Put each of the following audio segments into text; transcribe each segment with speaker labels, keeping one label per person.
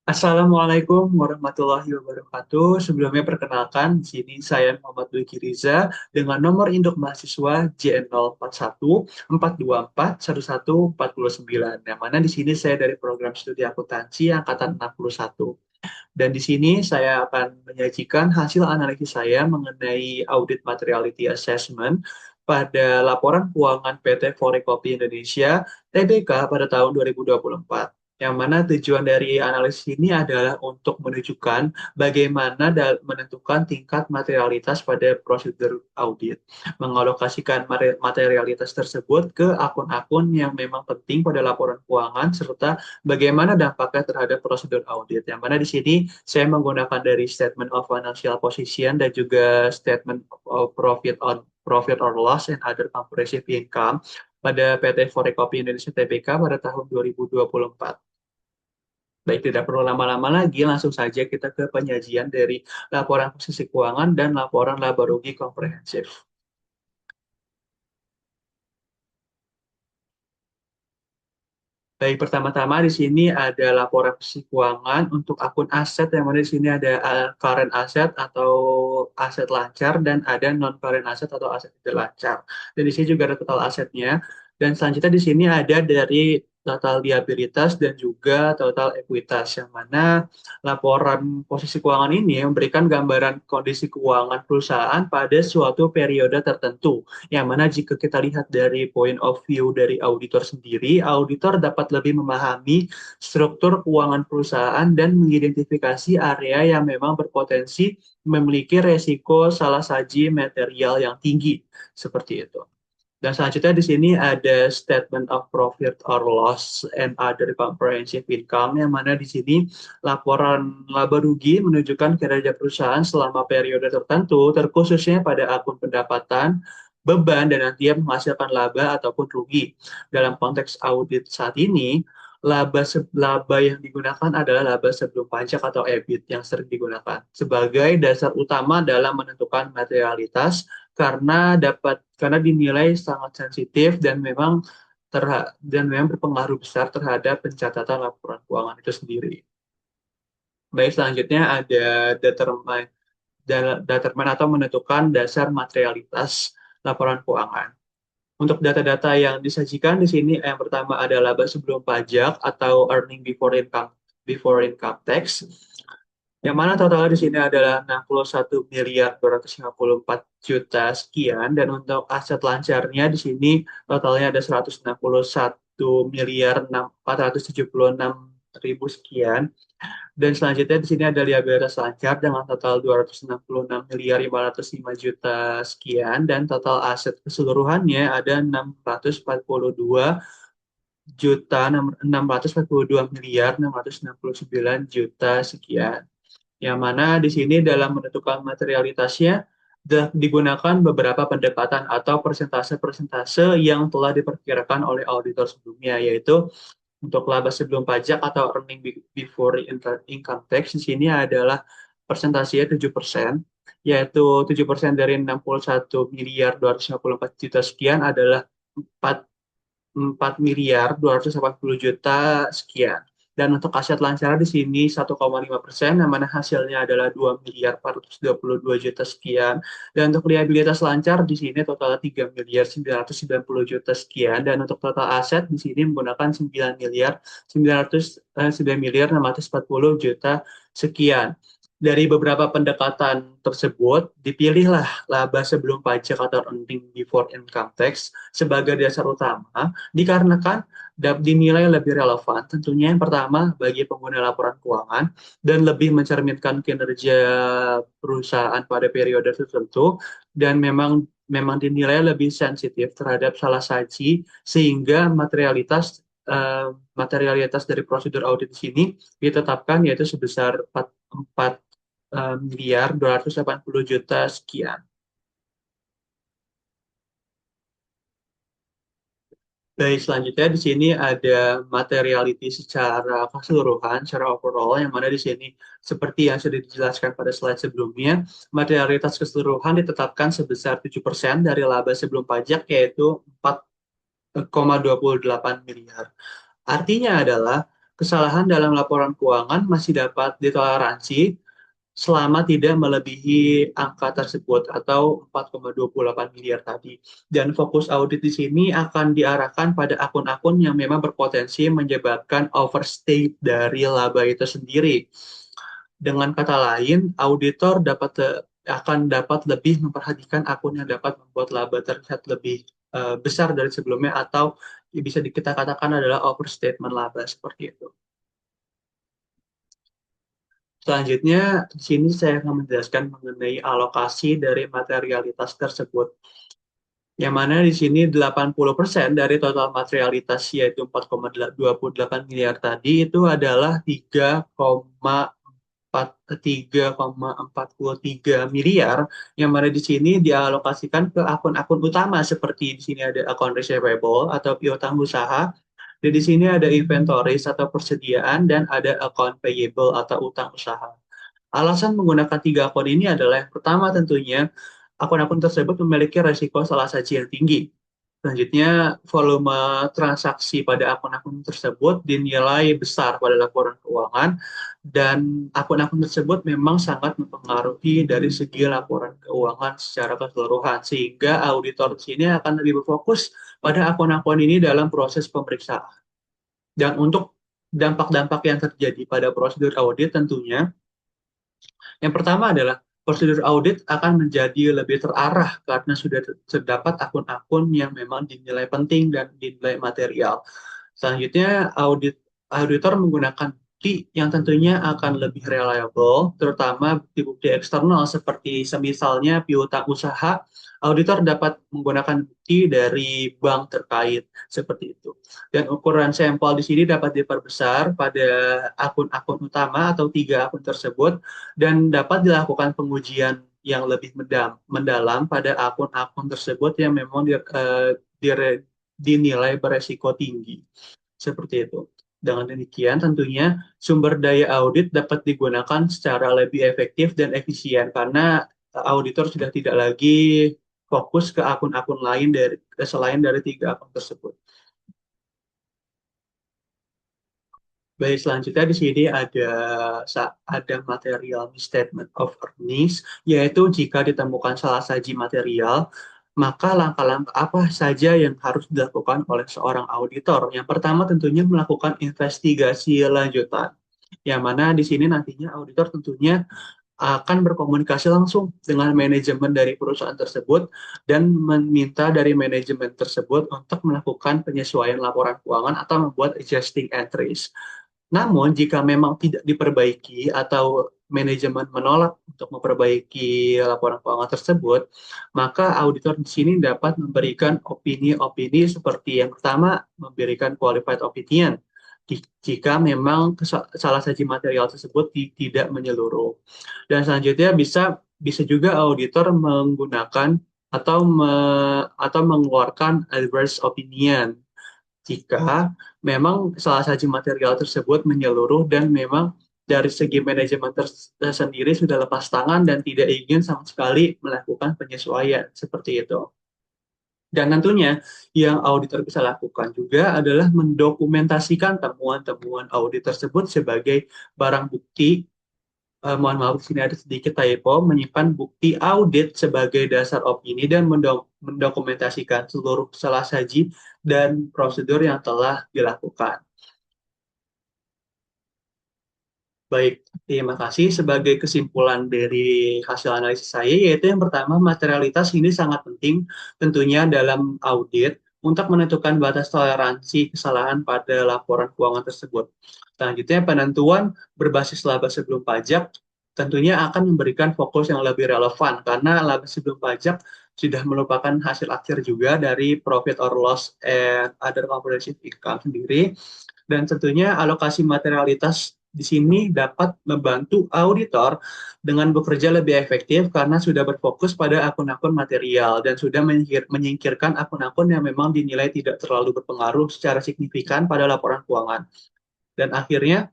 Speaker 1: Assalamualaikum warahmatullahi wabarakatuh. Sebelumnya perkenalkan, di sini saya Muhammad Dwi Riza dengan nomor induk mahasiswa JN0414241149. Yang mana di sini saya dari program studi akuntansi angkatan 61. Dan di sini saya akan menyajikan hasil analisis saya mengenai audit materiality assessment pada laporan keuangan PT Forecoopy Indonesia TBK pada tahun 2024. Yang mana tujuan dari analisis ini adalah untuk menunjukkan bagaimana menentukan tingkat materialitas pada prosedur audit, mengalokasikan materialitas tersebut ke akun-akun yang memang penting pada laporan keuangan, serta bagaimana dampaknya terhadap prosedur audit. Yang mana di sini saya menggunakan dari statement of financial position dan juga statement of profit or loss and other comprehensive income pada PT Forecoopy Indonesia Tbk pada tahun 2024. Baik, tidak perlu lama-lama lagi, langsung saja kita ke penyajian dari laporan posisi keuangan dan laporan laba rugi komprehensif. Baik, pertama-tama di sini ada laporan posisi keuangan untuk akun aset, yang mana di sini ada current asset atau aset lancar dan ada non current asset atau aset tidak lancar. Dan di sini juga ada total asetnya. Dan selanjutnya di sini ada dari total liabilitas dan juga total ekuitas, yang mana laporan posisi keuangan ini memberikan gambaran kondisi keuangan perusahaan pada suatu periode tertentu. Yang mana jika kita lihat dari point of view dari auditor sendiri, auditor dapat lebih memahami struktur keuangan perusahaan dan mengidentifikasi area yang memang berpotensi memiliki resiko salah saji material yang tinggi, seperti itu. Dan selanjutnya di sini ada statement of profit or loss and other comprehensive income, yang mana di sini laporan laba rugi menunjukkan kinerja perusahaan selama periode tertentu, terkhususnya pada akun pendapatan, beban, dan nanti menghasilkan laba ataupun rugi. Dalam konteks audit saat ini, laba yang digunakan adalah laba sebelum pajak atau EBIT yang sering digunakan sebagai dasar utama dalam menentukan materialitas, karena dinilai sangat sensitif dan memang berpengaruh besar terhadap pencatatan laporan keuangan itu sendiri. Baik, selanjutnya ada determine determine atau menentukan dasar materialitas laporan keuangan. Untuk data-data yang disajikan di sini, yang pertama ada laba sebelum pajak atau earning before income tax, yang mana totalnya di sini adalah 61 miliar 254 juta sekian, dan untuk aset lancarnya di sini totalnya ada 161 miliar 476 ribu sekian. Dan selanjutnya di sini ada liabilitas lancar dengan total 266 miliar 505 juta sekian, dan total aset keseluruhannya ada 642 miliar 669 juta sekian. Yang mana di sini dalam menentukan materialitasnya digunakan beberapa pendekatan atau persentase-persentase yang telah diperkirakan oleh auditor sebelumnya, yaitu untuk laba sebelum pajak atau earning before income tax di sini adalah persentasenya 7%, yaitu 7% dari 61 miliar 254 juta sekian adalah 4 miliar 280 juta sekian. Dan untuk aset lancar di sini 1,5%, yang mana hasilnya adalah 2 miliar 422 juta sekian. Dan untuk liabilitas lancar di sini total 3 miliar 990 juta sekian. Dan untuk total aset di sini menggunakan 9 miliar 640 juta sekian. Dari beberapa pendekatan tersebut, dipilihlah laba sebelum pajak atau earning before income tax sebagai dasar utama, dikarenakan dinilai lebih relevan. Tentunya yang pertama bagi pengguna laporan keuangan dan lebih mencerminkan kinerja perusahaan pada periode tertentu, dan memang memang dinilai lebih sensitif terhadap salah saji, sehingga materialitas dari prosedur audit di sini ditetapkan yaitu sebesar 4 miliar 280 juta sekian. Baik, selanjutnya di sini ada materiality secara keseluruhan, secara overall, yang mana di sini seperti yang sudah dijelaskan pada slide sebelumnya, materialitas keseluruhan ditetapkan sebesar 7% dari laba sebelum pajak, yaitu 4,28 miliar. Artinya adalah kesalahan dalam laporan keuangan masih dapat ditoleransi selama tidak melebihi angka tersebut atau 4,28 miliar tadi. Dan fokus audit di sini akan diarahkan pada akun-akun yang memang berpotensi menyebabkan overstay dari laba itu sendiri. Dengan kata lain, auditor akan dapat lebih memperhatikan akun yang dapat membuat laba terlihat lebih besar dari sebelumnya atau bisa kita katakan adalah overstatement laba seperti itu. Selanjutnya, di sini saya akan menjelaskan mengenai alokasi dari materialitas tersebut. Yang mana di sini 80% dari total materialitas yaitu 4,28 miliar tadi itu adalah 3,43 miliar yang mana di sini dialokasikan ke akun-akun utama seperti di sini ada akun receivable atau piutang usaha, dan di sini ada inventories atau persediaan dan ada akun payable atau utang usaha. Alasan menggunakan tiga akun ini adalah yang pertama tentunya akun-akun tersebut memiliki resiko salah saji yang tinggi. Selanjutnya, volume transaksi pada akun-akun tersebut dinilai besar pada laporan keuangan dan akun-akun tersebut memang sangat mempengaruhi dari segi laporan keuangan secara keseluruhan sehingga auditor di sini akan lebih berfokus pada akun-akun ini dalam proses pemeriksaan. Dan untuk dampak-dampak yang terjadi pada prosedur audit tentunya yang pertama adalah prosedur audit akan menjadi lebih terarah karena sudah terdapat akun-akun yang memang dinilai penting dan dinilai material. Selanjutnya, auditor menggunakan bukti yang tentunya akan lebih reliable, terutama bukti-bukti eksternal seperti semisalnya piutang usaha, auditor dapat menggunakan bukti dari bank terkait seperti itu. Dan ukuran sampel di sini dapat diperbesar pada akun-akun utama atau tiga akun tersebut dan dapat dilakukan pengujian yang lebih mendalam pada akun-akun tersebut yang memang dinilai beresiko tinggi. Seperti itu. Dengan demikian, tentunya sumber daya audit dapat digunakan secara lebih efektif dan efisien karena auditor sudah tidak lagi fokus ke akun-akun lain selain dari tiga akun tersebut. Baik, selanjutnya di sini ada material misstatement of earnings, yaitu jika ditemukan salah saji material, maka langkah-langkah apa saja yang harus dilakukan oleh seorang auditor? Yang pertama tentunya melakukan investigasi lanjutan, yang mana di sini nantinya auditor tentunya akan berkomunikasi langsung dengan manajemen dari perusahaan tersebut dan meminta dari manajemen tersebut untuk melakukan penyesuaian laporan keuangan atau membuat adjusting entries. Namun, jika memang tidak diperbaiki atau manajemen menolak untuk memperbaiki laporan keuangan tersebut, maka auditor di sini dapat memberikan opini-opini seperti yang pertama, memberikan qualified opinion jika memang salah satu material tersebut tidak menyeluruh. Dan selanjutnya bisa bisa juga auditor menggunakan atau mengeluarkan adverse opinion jika memang salah satu material tersebut menyeluruh dan memang dari segi manajemen tersendiri sudah lepas tangan dan tidak ingin sama sekali melakukan penyesuaian seperti itu. Dan tentunya yang auditor bisa lakukan juga adalah mendokumentasikan temuan-temuan audit tersebut sebagai barang bukti. Mohon maaf, sini ada sedikit typo, menyimpan bukti audit sebagai dasar opini dan mendokumentasikan seluruh salah saji dan prosedur yang telah dilakukan. Baik, terima kasih. Sebagai kesimpulan dari hasil analisis saya, yaitu yang pertama, materialitas ini sangat penting tentunya dalam audit untuk menentukan batas toleransi kesalahan pada laporan keuangan tersebut. Selanjutnya, penentuan berbasis laba sebelum pajak tentunya akan memberikan fokus yang lebih relevan karena laba sebelum pajak sudah merupakan hasil akhir juga dari profit or loss and other comprehensive income sendiri. Dan tentunya alokasi materialitas di sini dapat membantu auditor dengan bekerja lebih efektif karena sudah berfokus pada akun-akun material dan sudah menyingkirkan akun-akun yang memang dinilai tidak terlalu berpengaruh secara signifikan pada laporan keuangan. Dan akhirnya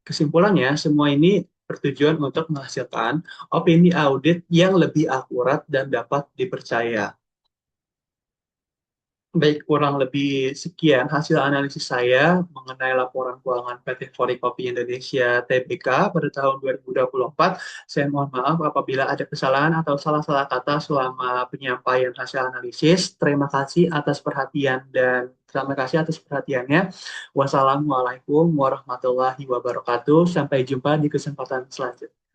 Speaker 1: kesimpulannya semua ini bertujuan untuk menghasilkan opini audit yang lebih akurat dan dapat dipercaya. Baik, kurang lebih sekian hasil analisis saya mengenai laporan keuangan PT Forekopi Indonesia Tbk pada tahun 2024. Saya mohon maaf apabila ada kesalahan atau salah-salah kata selama penyampaian hasil analisis. Terima kasih atas perhatian dan terima kasih atas perhatiannya. Wassalamualaikum warahmatullahi wabarakatuh. Sampai jumpa di kesempatan selanjutnya.